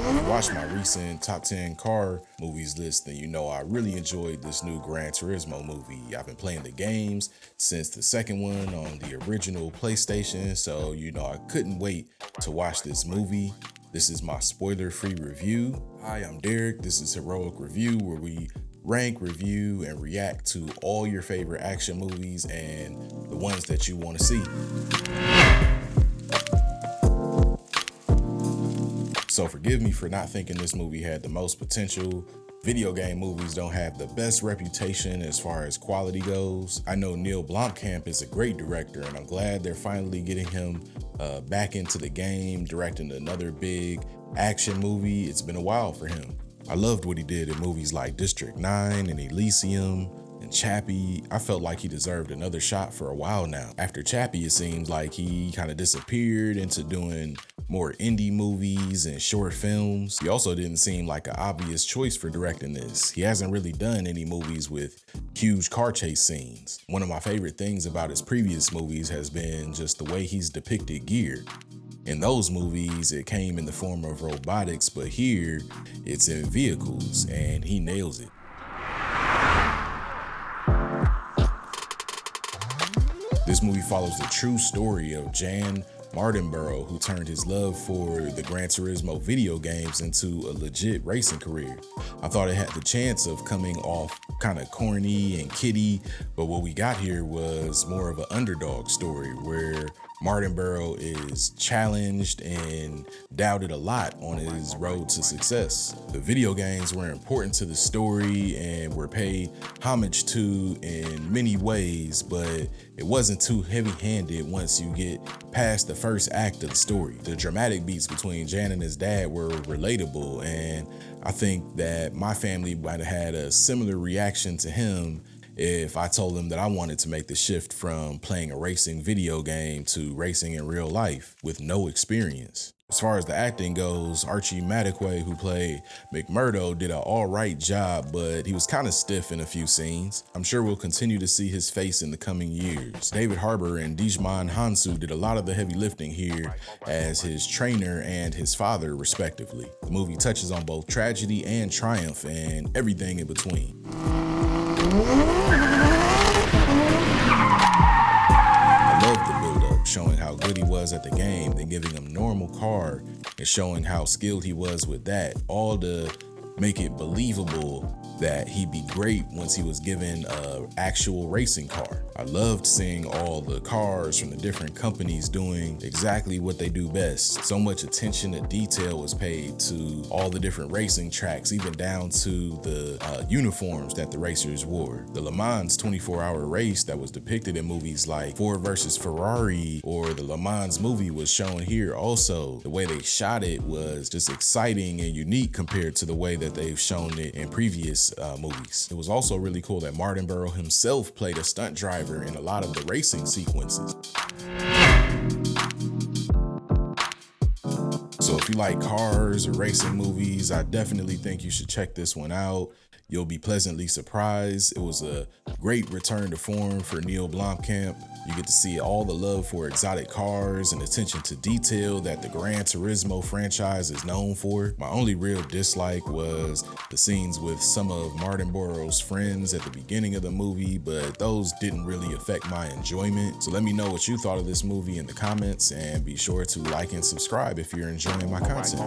If you watch my recent top 10 car movies list, then you know I really enjoyed this new Gran Turismo movie. I've been playing the games since the second one on the original PlayStation, so you know I couldn't wait to watch this movie. This is my spoiler-free review. Hi, I'm Derrick. This is Heroic Review, where we rank, review, and react to all your favorite action movies and the ones that you want to see. So forgive me for not thinking this movie had the most potential. Video game movies don't have the best reputation as far as quality goes. I know Neil Blomkamp is a great director, and I'm glad they're finally getting him back into the game, directing another big action movie. It's been a while for him. I loved what he did in movies like District 9 and Elysium and Chappie. I felt like he deserved another shot for a while now. After Chappie, it seems like he kind of disappeared into doing more indie movies and short films. He also didn't seem like an obvious choice for directing this. He hasn't really done any movies with huge car chase scenes. One of my favorite things about his previous movies has been just the way he's depicted gear. In those movies, it came in the form of robotics, but here it's in vehicles, and he nails it. This movie follows the true story of Jann Mardenbourough, who turned his love for the Gran Turismo video games into a legit racing career. I thought it had the chance of coming off kind of corny and kiddie, but what we got here was more of an underdog story where Mardenbourough is challenged and doubted a lot on his road to success. The video games were important to the story and were paid homage to in many ways, but it wasn't too heavy-handed once you get past the first act of the story. The dramatic beats between Jann and his dad were relatable, and I think that my family might have had a similar reaction to him if I told him that I wanted to make the shift from playing a racing video game to racing in real life with no experience. As far as the acting goes, Archie, who played McMurdo, did an all right job, but he was kind of stiff in a few scenes. I'm sure we'll continue to see his face in the coming years. David Harbour and Dijon Hounsou did a lot of the heavy lifting here as his trainer and his father, respectively. The movie touches on both tragedy and triumph and everything in between. I love the build-up, showing how good he was at the game, then giving him normal car and showing how skilled he was with that, all to make it believable that he'd be great once he was given an actual racing car. I loved seeing all the cars from the different companies doing exactly what they do best. So much attention to detail was paid to all the different racing tracks, even down to the uniforms that the racers wore. The Le Mans 24-hour race that was depicted in movies like Ford versus Ferrari or the Le Mans movie was shown here also. The way they shot it was just exciting and unique compared to the way that they've shown it in previous movies. It was also really cool that Mardenbourough himself played a stunt driver in a lot of the racing sequences. So if you like cars or racing movies, I definitely think you should check this one out. You'll be pleasantly surprised. It was a great return to form for Neil Blomkamp. You get to see all the love for exotic cars and attention to detail that the Gran Turismo franchise is known for. My only real dislike was the scenes with some of Mardenbourough's friends at the beginning of the movie, but those didn't really affect my enjoyment. So let me know what you thought of this movie in the comments, and be sure to like and subscribe if you're enjoying my content.